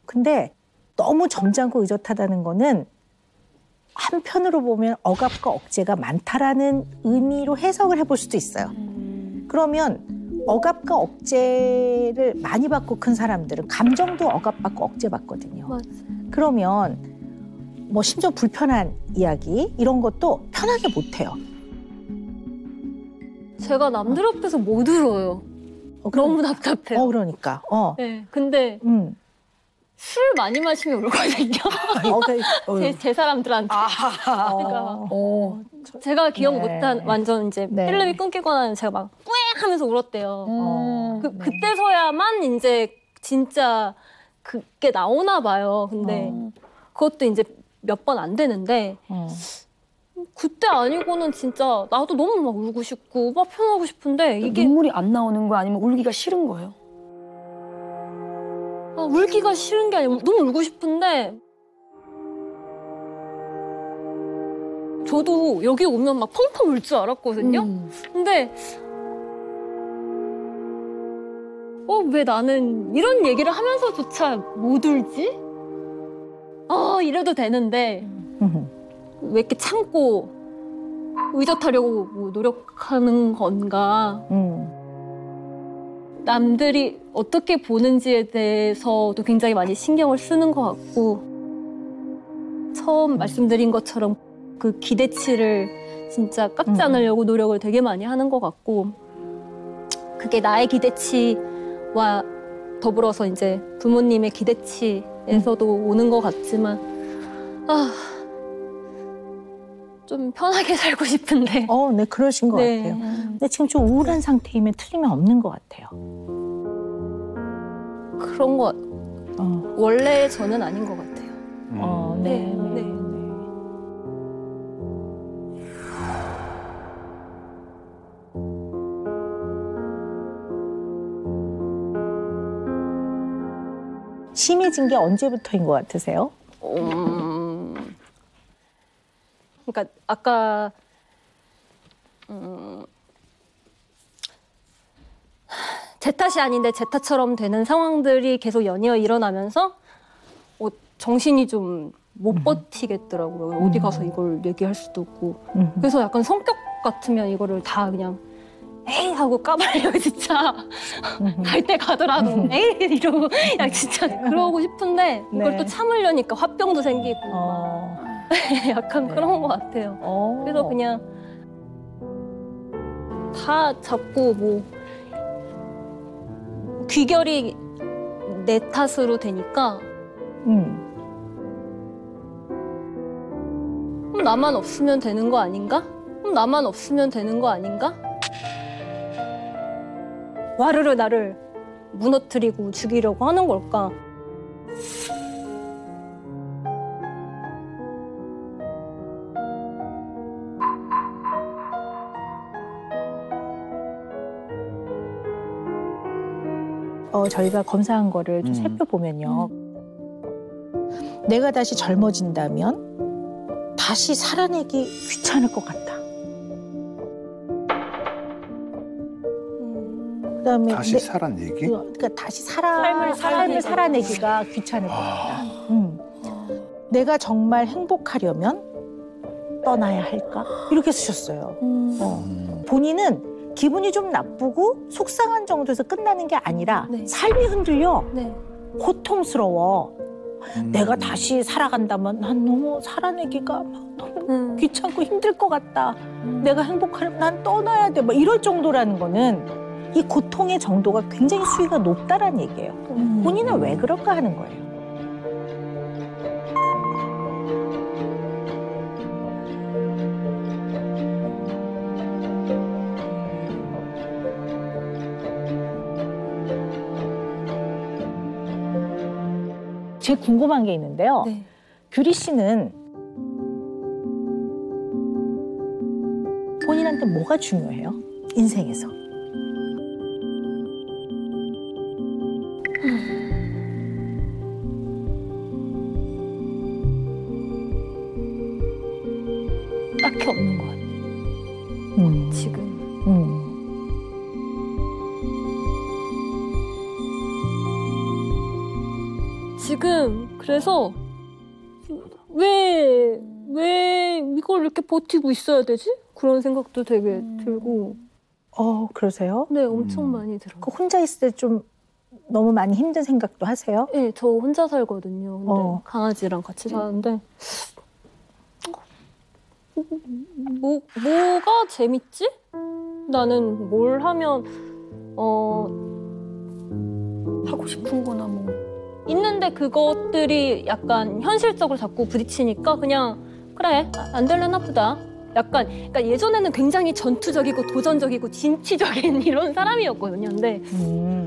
S1: 근데 너무 점잖고 의젓하다는 거는 한편으로 보면 억압과 억제가 많다라는 의미로 해석을 해볼 수도 있어요. 그러면 억압과 억제를 많이 받고 큰 사람들은 감정도 억압받고 억제받거든요.
S2: 맞아.
S1: 그러면 뭐 심지어 불편한 이야기 이런 것도 편하게 못해요.
S2: 제가 남들 앞에서 못 울어요. 너무 답답해요.
S1: 그러니까.
S2: 네, 근데 술 많이 마시면 울거든요. 제 사람들한테. 그러니까 제가 기억 못한 완전 이제 필름이 끊기거나 제가 막 뿌잉 하면서 울었대요. 그때서야만 이제 진짜 그게 나오나 봐요. 근데 그것도 이제 몇 번 안 되는데 그때 아니고는 진짜 나도 너무 막 울고 싶고 막 표현하고 싶은데 이게
S3: 눈물이 안 나오는 거 아니면 울기가 싫은 거예요?
S2: 울기가 싫은 게 아니라 너무 울고 싶은데 저도 여기 오면 막 펑펑 울 줄 알았거든요. 근데 왜 나는 이런 얘기를 하면서조차 못 울지? 이래도 되는데 왜 이렇게 참고 의젓하려고 뭐 노력하는 건가? 남들이 어떻게 보는지에 대해서도 굉장히 많이 신경을 쓰는 것 같고 처음 말씀드린 것처럼 그 기대치를 진짜 깎지 않으려고 노력을 되게 많이 하는 것 같고 그게 나의 기대치와 더불어서 이제 부모님의 기대치에서도 오는 것 같지만 좀 편하게 살고 싶은데.
S1: 네, 그러신 것 같아요. 근데 지금 좀 우울한 상태이면 틀림이 없는 것 같아요.
S2: 그런 거 원래 저는 아닌 것 같아요.
S1: 네. 심해진 게 언제부터인 것 같으세요?
S2: 그러니까 아까 제 탓이 아닌데 제 탓처럼 되는 상황들이 계속 연이어 일어나면서 정신이 좀 못 버티겠더라고요. 어디 가서 이걸 얘기할 수도 없고. 그래서 약간 성격 같으면 이거를 다 그냥 에이 하고 까발려요 진짜. 갈 때 가더라도 에이 이러고 그냥 진짜 그러고 싶은데 이걸 또 참으려니까 화병도 생기고 약간 그런 것 같아요. 그래서 그냥 다 자꾸 뭐 귀결이 내 탓으로 되니까 나만 없으면 되는 거 아닌가? 나만 없으면 되는 거 아닌가? 와르르 나를 무너뜨리고 죽이려고 하는 걸까?
S1: 저희가 검사한 거를 좀 살펴보면요. 내가 다시 젊어진다면 다시 살아내기 귀찮을 것 같다. 그다음에
S4: 다시 살아내기?
S1: 그러니까 다시 삶을 살아내기가 귀찮을 것 같다. 내가 정말 행복하려면 떠나야 할까? 이렇게 쓰셨어요. 본인은 기분이 좀 나쁘고 속상한 정도에서 끝나는 게 아니라
S2: 네.
S1: 삶이 흔들려
S2: 네.
S1: 고통스러워. 내가 다시 살아간다면 난 너무 살아내기가 막 너무 귀찮고 힘들 것 같다. 내가 행복하려면 난 떠나야 돼. 막 이럴 정도라는 거는 이 고통의 정도가 굉장히 수위가 높다라는 얘기예요. 본인은 왜 그럴까 하는 거예요. 제가 궁금한 게 있는데요.
S2: 네.
S1: 규리 씨는 본인한테 뭐가 중요해요? 인생에서.
S2: 딱히 없는 것 같아요. 지금. 지금 그래서 왜 이걸 이렇게 버티고 있어야 되지? 그런 생각도 되게 들고.
S1: 그러세요?
S2: 네, 엄청 많이 들어요.
S1: 그 혼자 있을 때 좀 너무 많이 힘든 생각도 하세요?
S2: 네, 저 혼자 살거든요. 근데 강아지랑 같이 사는데 뭐가 재밌지? 나는 뭘 하면
S3: 하고 싶은 거나 뭐.
S2: 있는데 그것들이 약간 현실적으로 자꾸 부딪히니까 그냥 그래 안 될래나 보다. 약간 그러니까 예전에는 굉장히 전투적이고 도전적이고 진취적인 이런 사람이었거든요. 근데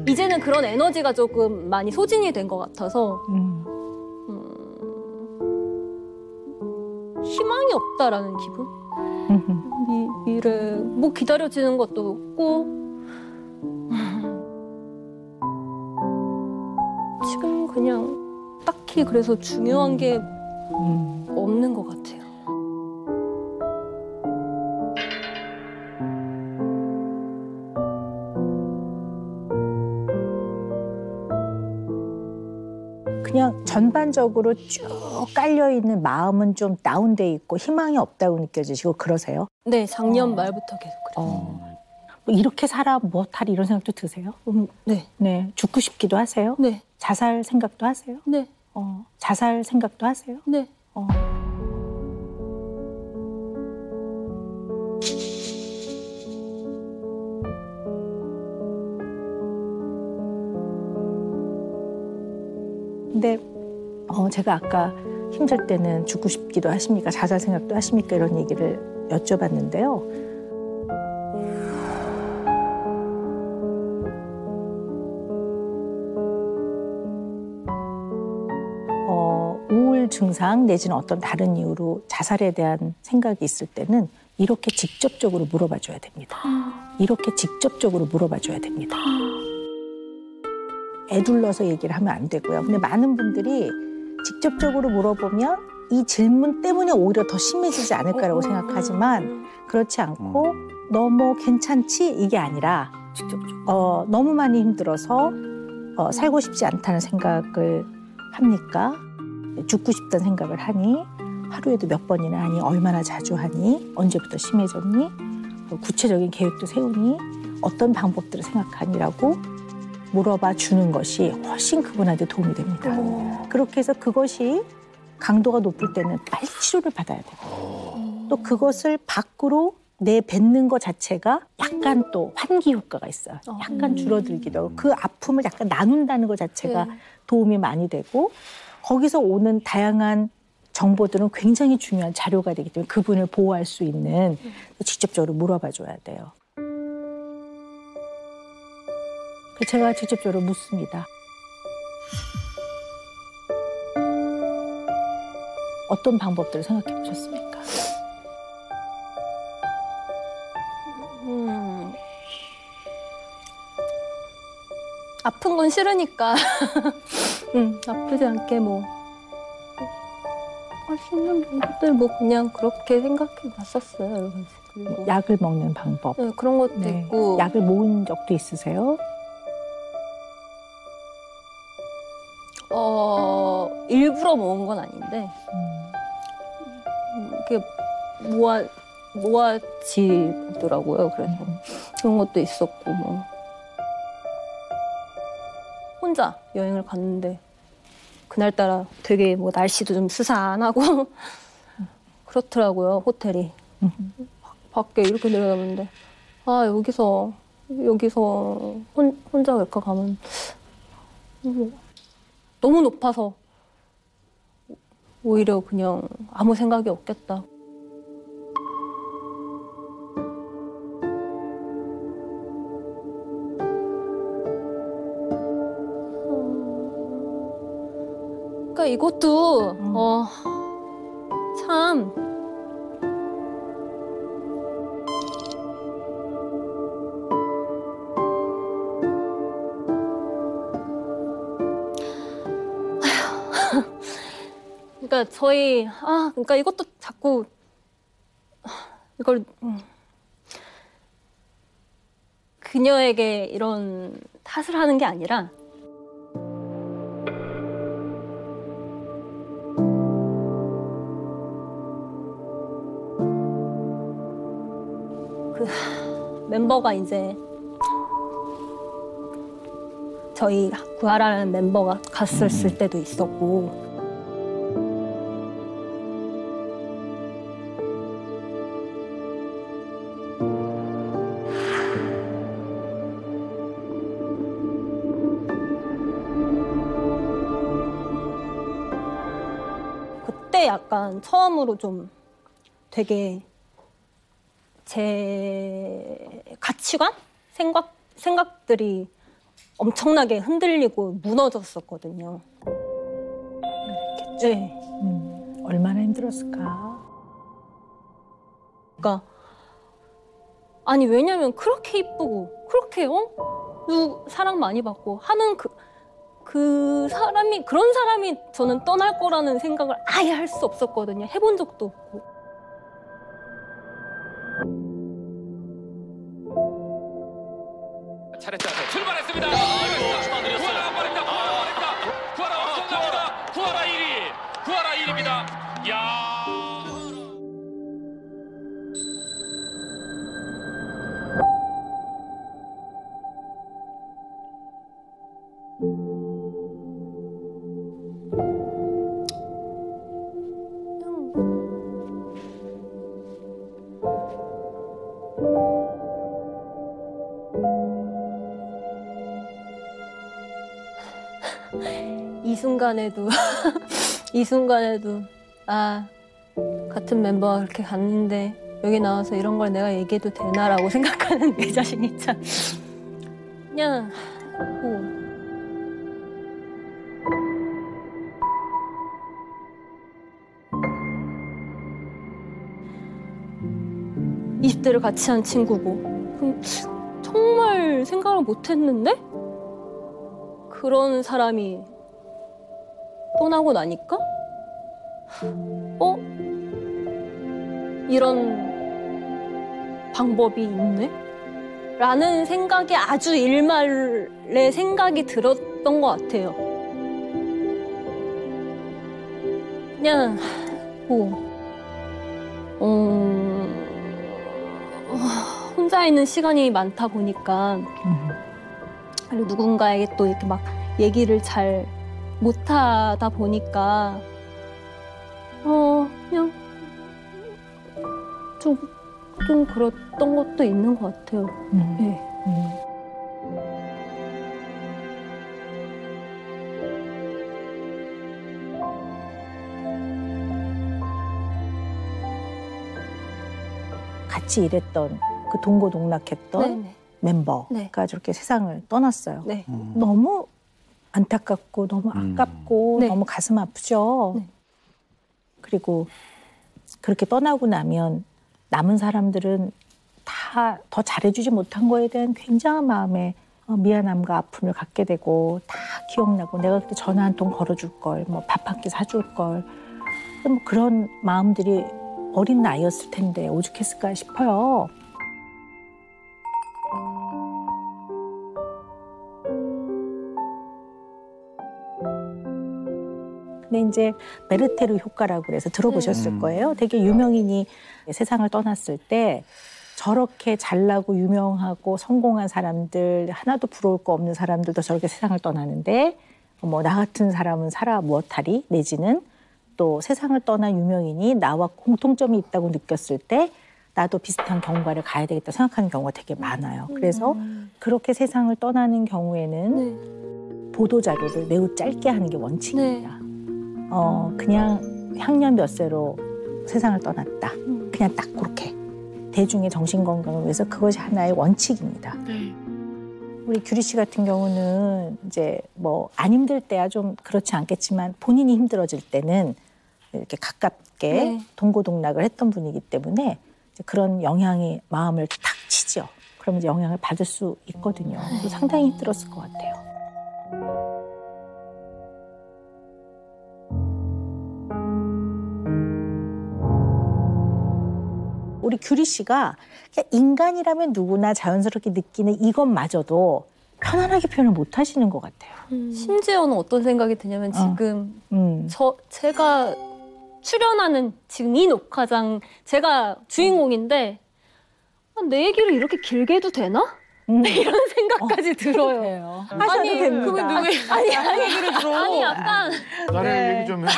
S2: 이제는 그런 에너지가 조금 많이 소진이 된 것 같아서 희망이 없다라는 기분? 미래 뭐 기다려지는 것도 없고 지금 그냥 딱히 그래서 중요한 게 없는 것 같아요.
S1: 그냥 전반적으로 쭉 깔려있는 마음은 좀 다운돼 있고 희망이 없다고 느껴지시고 그러세요?
S2: 네, 작년 말부터 계속 그래요.
S1: 뭐 이렇게 살아 못할 이런 생각도 드세요?
S2: 네.
S1: 네. 죽고 싶기도 하세요?
S2: 네.
S1: 자살 생각도 하세요?
S2: 네.
S1: 자살 생각도 하세요?
S2: 네.
S1: 근데 제가 아까 힘들 때는 죽고 싶기도 하십니까? 자살 생각도 하십니까? 이런 얘기를 여쭤봤는데요. 우울 증상 내지는 어떤 다른 이유로 자살에 대한 생각이 있을 때는 이렇게 직접적으로 물어봐 줘야 됩니다. 이렇게 직접적으로 물어봐 줘야 됩니다. 애둘러서 얘기를 하면 안 되고요. 근데 많은 분들이 직접적으로 물어보면 이 질문 때문에 오히려 더 심해지지 않을까라고 생각하지만 그렇지 않고 너 뭐 괜찮지? 이게 아니라 직접적으로 너무 많이 힘들어서 살고 싶지 않다는 생각을 합니까? 죽고 싶다는 생각을 하니? 하루에도 몇 번이나 하니? 얼마나 자주 하니? 언제부터 심해졌니? 구체적인 계획도 세우니? 어떤 방법들을 생각하니라고 물어봐 주는 것이 훨씬 그분한테 도움이 됩니다. 그렇게 해서 그것이 강도가 높을 때는 빨리 치료를 받아야 되고 또 그것을 밖으로 내뱉는 것 자체가 약간 또 환기 효과가 있어요. 약간 줄어들기도 하고 그 아픔을 약간 나눈다는 것 자체가 도움이 많이 되고 거기서 오는 다양한 정보들은 굉장히 중요한 자료가 되기 때문에 그분을 보호할 수 있는 직접적으로 물어봐 줘야 돼요. 제가 직접적으로 묻습니다. 어떤 방법들을 생각해 보셨습니까?
S2: 아픈 건 싫으니까 아프지 않게 뭐 할 수 있는 방법들 뭐 그냥 그렇게 생각해 봤었어요. 여러 가지. 그리고
S1: 약을 먹는 방법.
S2: 네, 그런 것도 있고.
S1: 약을 모은 적도 있으세요?
S2: 일부러 모은 건 아닌데 이렇게 모아지더라고요. 그래서 그런 것도 있었고 뭐. 혼자 여행을 갔는데 그날따라 되게 뭐 날씨도 좀 스산하고 그렇더라고요. 호텔이. 밖에 이렇게 내려다보는데 아 여기서 혼자 외과 가면 너무 높아서 오히려 그냥 아무 생각이 없겠다. 그러니까 이것도 참 그러니까 그러니까 이것도 자꾸 이걸 그녀에게 이런 탓을 하는 게 아니라 그 멤버가 이제 저희 구하라는 멤버가 갔었을 때도 있었고 그때 약간 처음으로 좀 되게 제 가치관? 생각들이 엄청나게 흔들리고 무너졌었거든요.
S1: 네. 얼마나 힘들었을까?
S2: 그러니까 아니 왜냐면 그렇게 이쁘고 그렇게 사랑 많이 받고 하는 그런 사람이 저는 떠날 거라는 생각을 아예 할 수 없었거든요. 해본 적도 없고.
S5: 차례차례 출발했습니다. 구하라 빠릅니다. 구하라 엄청납니다. 구하라 1위입니다. 야.
S2: 이 순간에도 같은 멤버가 그렇게 갔는데 여기 나와서 이런 걸 내가 얘기해도 되나라고 생각하는 내 자신이 참 그냥 뭐 20대를 같이 한 친구고 정말 생각을 못했는데 그런 사람이 떠나고 나니까 이런 방법이 있네? 라는 생각이 아주 일말의 생각이 들었던 것 같아요. 그냥 혼자 있는 시간이 많다 보니까 그리고 누군가에게 또 이렇게 막 얘기를 잘 못하다 보니까 그냥 좀 그랬던 것도 있는 것 같아요. 네.
S1: 같이 일했던 그 동고동락했던
S2: 네네.
S1: 멤버가
S2: 네.
S1: 저렇게 세상을 떠났어요.
S2: 네.
S1: 너무 안타깝고 너무 아깝고
S2: 네.
S1: 너무 가슴 아프죠.
S2: 네.
S1: 그리고 그렇게 떠나고 나면 남은 사람들은 다 더 잘해주지 못한 거에 대한 굉장한 마음에 미안함과 아픔을 갖게 되고 다 기억나고 내가 그때 전화 한 통 걸어줄 걸, 뭐 밥 한 끼 사줄 걸, 뭐 그런 마음들이 어린 나이였을 텐데 오죽했을까 싶어요. 근데 이제 메르테르 효과라고 그래서 들어보셨을 거예요. 되게 유명인이 세상을 떠났을 때 저렇게 잘나고 유명하고 성공한 사람들, 하나도 부러울 거 없는 사람들도 저렇게 세상을 떠나는데 뭐 나 같은 사람은 살아 무엇하리 내지는 또 세상을 떠난 유명인이 나와 공통점이 있다고 느꼈을 때 나도 비슷한 경과를 가야 되겠다 생각하는 경우가 되게 많아요. 그래서 그렇게 세상을 떠나는 경우에는
S2: 네.
S1: 보도자료를 매우 짧게 하는 게 원칙입니다. 그냥 향년 몇 세로 세상을 떠났다. 그냥 딱 그렇게. 대중의 정신건강을 위해서 그것이 하나의 원칙입니다. 우리 규리 씨 같은 경우는 이제 뭐 안 힘들 때야 좀 그렇지 않겠지만 본인이 힘들어질 때는 이렇게 가깝게
S2: 네.
S1: 동고동락을 했던 분이기 때문에 이제 그런 영향이 마음을 탁 치죠. 그러면 이제 영향을 받을 수 있거든요. 그래서 상당히 힘들었을 것 같아요. 우리 규리 씨가 그냥 인간이라면 누구나 자연스럽게 느끼는 이것마저도 편안하게 표현을 못 하시는 것 같아요.
S2: 심지어는 어떤 생각이 드냐면 지금 제가 출연하는 지금 이 녹화장 제가 주인공인데 내 얘기를 이렇게 길게 해도 되나? 이런 생각까지 들어요.
S1: 하셔도 됩니다.
S3: 그러면 누구의 얘기를 들어?
S2: 아니 약간
S4: 나를 얘기 좀 해.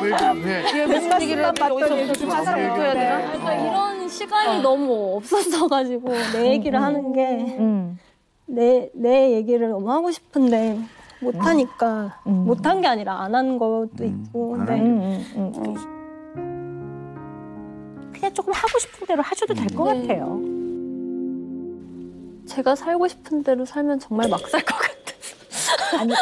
S4: 왜 그래?
S3: 무슨 얘기를 어디서
S1: 좀
S3: 가사를 붙여야 되나?
S2: 그러니까 이런 시간이 너무 없었어가지고 내 얘기를 하는 게 내 얘기를 너무 하고 싶은데 못하니까 못한 게 아니라 안 한 것도 있고
S4: 안
S2: 근데
S1: 그냥 조금 하고 싶은 대로 하셔도 될 것
S2: 네.
S1: 같아요.
S2: 제가 살고 싶은 대로 살면 정말 막 살 것 같아요.
S1: 아니,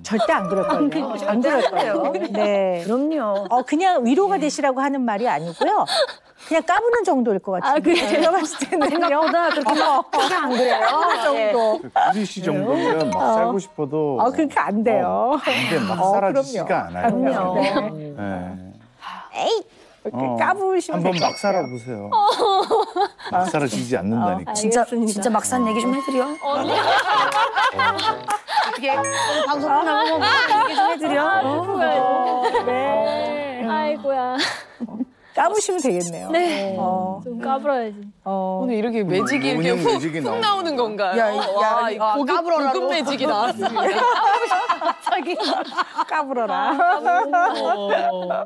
S1: 절대 안 그럴 거예요. 안 그럴 거예요. 네.
S3: 그럼요.
S1: 그냥 위로가 되시라고 하는 말이 아니고요. 그냥 까부는 정도일 것 같아요.
S2: 그래요?
S1: 제가 봤을 때는
S3: 생각보다 그렇게 안 그래요.
S1: 정도.
S4: 규리 씨 정도면 막 살고 싶어도
S1: 그렇게 안 돼요.
S4: 근데 막 살아지지가 않아요.
S3: 그럼요.
S4: 네.
S1: 에이! 이렇게 까부시면
S4: 한번
S1: 될 것
S4: 막
S1: 같아요.
S4: 살아보세요. 막 살아지지 않는다니까.
S3: 진짜 막상 얘기 좀 해드려. 어떻게 방송 끝나고 막 얘기 좀 해드려.
S1: 네.
S2: 아이고야.
S1: 까부시면 되겠네요.
S2: 네.
S1: 어.
S2: 좀 까불어야지.
S6: 오늘 이렇게 매직이 이렇게
S4: 모닝
S6: 훅,
S4: 매직이
S6: 훅 나오는 건가요?
S3: 야,
S6: 이 고급 매직이 나왔습니다.
S1: 까불어라.
S6: 어.